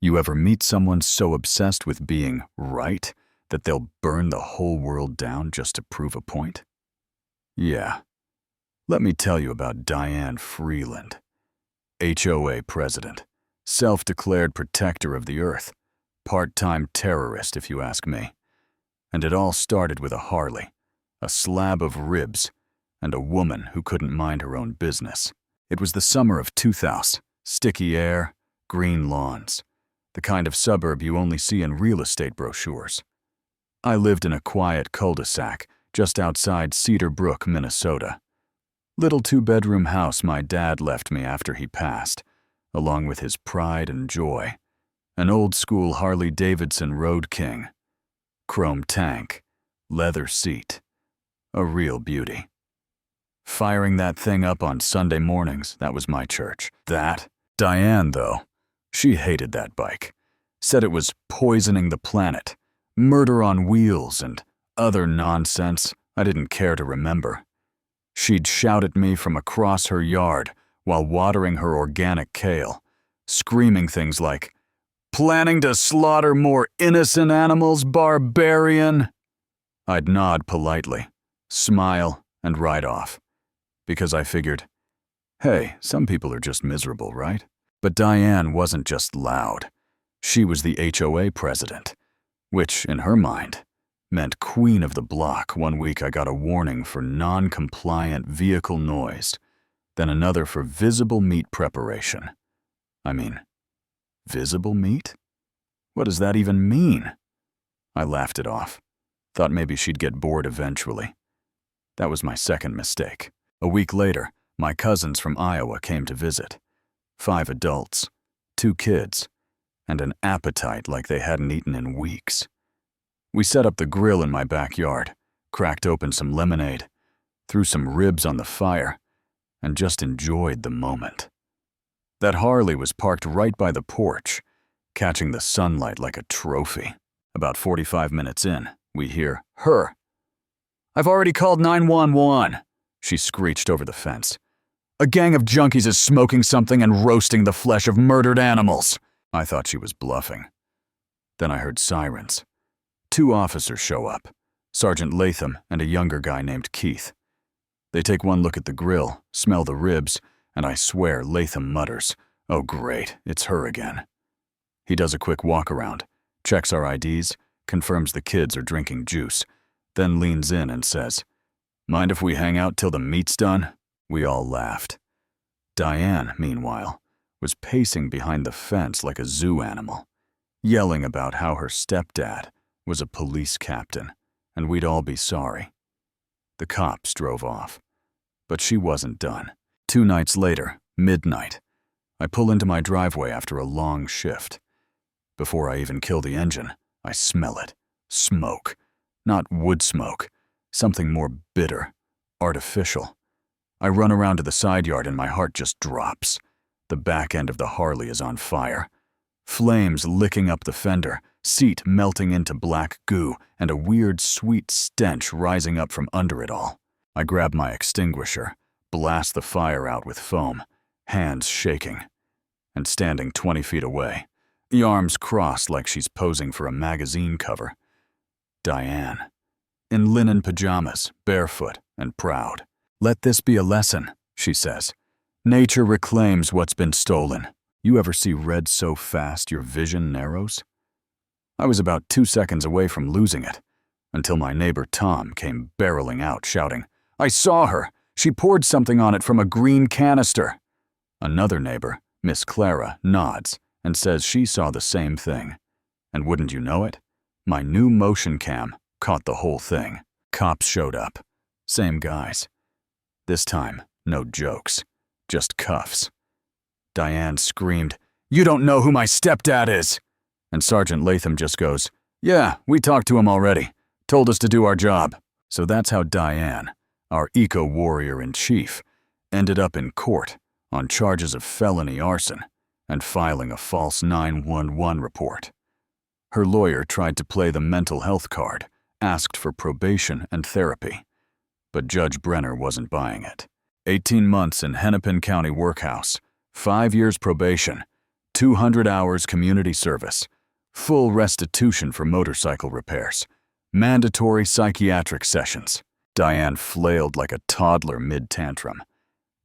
You ever meet someone so obsessed with being right that they'll burn the whole world down just to prove a point? Yeah. Let me tell you about Diane Freeland, HOA president, self-declared protector of the earth, part-time terrorist if you ask me. And it all started with a Harley, a slab of ribs, and a woman who couldn't mind her own business. It was the summer of 2000, sticky air, green lawns, the kind of suburb you only see in real estate brochures. I lived in a quiet cul-de-sac just outside Cedar Brook, Minnesota. Little two-bedroom house my dad left me after he passed, along with his pride and joy, an old-school Harley-Davidson Road King, chrome tank, leather seat, a real beauty. Firing that thing up on Sunday mornings, that was my church. Diane, though, she hated that bike, said it was poisoning the planet, murder on wheels, and other nonsense I didn't care to remember. She'd shout at me from across her yard while watering her organic kale, screaming things like, "Planning to slaughter more innocent animals, barbarian?" I'd nod politely, smile, and ride off, because I figured, hey, some people are just miserable, right? But Diane wasn't just loud. She was the HOA president, which, in her mind, meant queen of the block. One week I got a warning for non-compliant vehicle noise, then another for visible meat preparation. I mean, visible meat? What does that even mean? I laughed it off, thought maybe she'd get bored eventually. That was my second mistake. A week later, my cousins from Iowa came to visit. 5 adults, 2 kids, and an appetite like they hadn't eaten in weeks. We set up the grill in my backyard, cracked open some lemonade, threw some ribs on the fire, and just enjoyed the moment. That Harley was parked right by the porch, catching the sunlight like a trophy. About 45 minutes in, we hear her. "I've already called 911, she screeched over the fence. "A gang of junkies is smoking something and roasting the flesh of murdered animals." I thought she was bluffing. Then I heard sirens. 2 officers show up, Sergeant Latham and a younger guy named Keith. They take one look at the grill, smell the ribs, and I swear Latham mutters, "Oh great, it's her again." He does a quick walk around, checks our IDs, confirms the kids are drinking juice, then leans in and says, "Mind if we hang out till the meat's done?" We all laughed. Diane, meanwhile, was pacing behind the fence like a zoo animal, yelling about how her stepdad was a police captain, and we'd all be sorry. The cops drove off, but she wasn't done. 2 nights later, midnight, I pull into my driveway after a long shift. Before I even kill the engine, I smell it. Smoke. Not wood smoke. Something more bitter, artificial. I run around to the side yard and my heart just drops. The back end of the Harley is on fire. Flames licking up the fender, seat melting into black goo, and a weird sweet stench rising up from under it all. I grab my extinguisher, blast the fire out with foam, hands shaking, and standing 20 feet away, the arms crossed like she's posing for a magazine cover. Diane, in linen pajamas, barefoot and proud. "Let this be a lesson," she says. "Nature reclaims what's been stolen. You ever see red so fast your vision narrows?" I was about 2 seconds away from losing it, until my neighbor Tom came barreling out shouting, "I saw her! She poured something on it from a green canister." Another neighbor, Miss Clara, nods and says she saw the same thing. And wouldn't you know it, my new motion cam caught the whole thing. Cops showed up. Same guys. This time, no jokes, just cuffs. Diane screamed, "You don't know who my stepdad is!" And Sergeant Latham just goes, "Yeah, we talked to him already. Told us to do our job." So that's how Diane, our eco-warrior-in-chief, ended up in court on charges of felony arson and filing a false 911 report. Her lawyer tried to play the mental health card, asked for probation and therapy. But Judge Brenner wasn't buying it. 18 months in Hennepin County Workhouse, 5 years probation, 200 hours community service, full restitution for motorcycle repairs, mandatory psychiatric sessions. Diane flailed like a toddler mid-tantrum.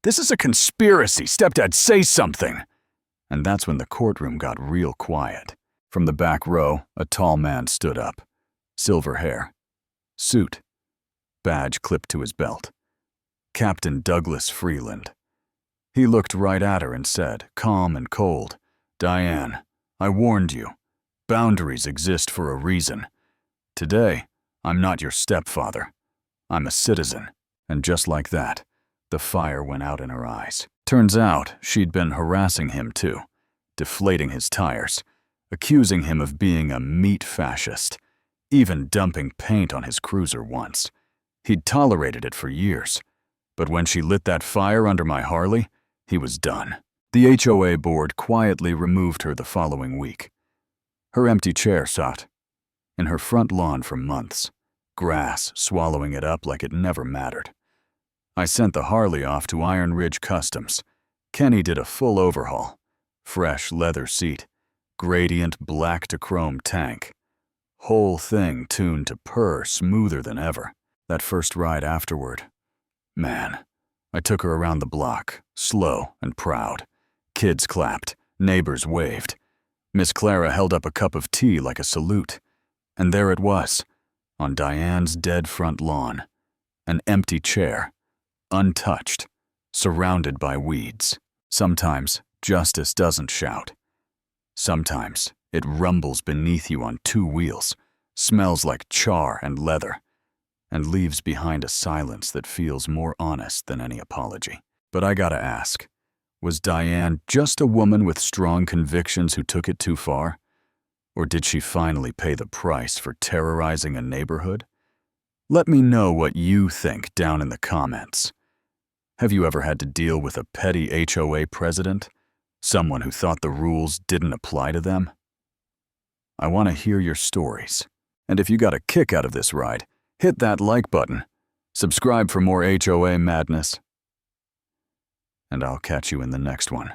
"This is a conspiracy! Stepdad, say something!" And that's when the courtroom got real quiet. From the back row, a tall man stood up. Silver hair. Suit. Badge clipped to his belt. Captain Douglas Freeland. He looked right at her and said, calm and cold, "Diane, I warned you. Boundaries exist for a reason. Today, I'm not your stepfather. I'm a citizen." And just like that, the fire went out in her eyes. Turns out she'd been harassing him too, deflating his tires, accusing him of being a meat fascist, even dumping paint on his cruiser once. He'd tolerated it for years, but when she lit that fire under my Harley, he was done. The HOA board quietly removed her the following week. Her empty chair sat in her front lawn for months, grass swallowing it up like it never mattered. I sent the Harley off to Iron Ridge Customs. Kenny did a full overhaul. Fresh leather seat, gradient black to chrome tank. Whole thing tuned to purr smoother than ever. That first ride afterward. Man, I took her around the block, slow and proud. Kids clapped, neighbors waved. Miss Clara held up a cup of tea like a salute. And there it was, on Diane's dead front lawn. An empty chair, untouched, surrounded by weeds. Sometimes justice doesn't shout. Sometimes it rumbles beneath you on two wheels, smells like char and leather, and leaves behind a silence that feels more honest than any apology. But I gotta ask, was Diane just a woman with strong convictions who took it too far? Or did she finally pay the price for terrorizing a neighborhood? Let me know what you think down in the comments. Have you ever had to deal with a petty HOA president? Someone who thought the rules didn't apply to them? I want to hear your stories. And if you got a kick out of this ride, hit that like button. Subscribe for more HOA madness. And I'll catch you in the next one.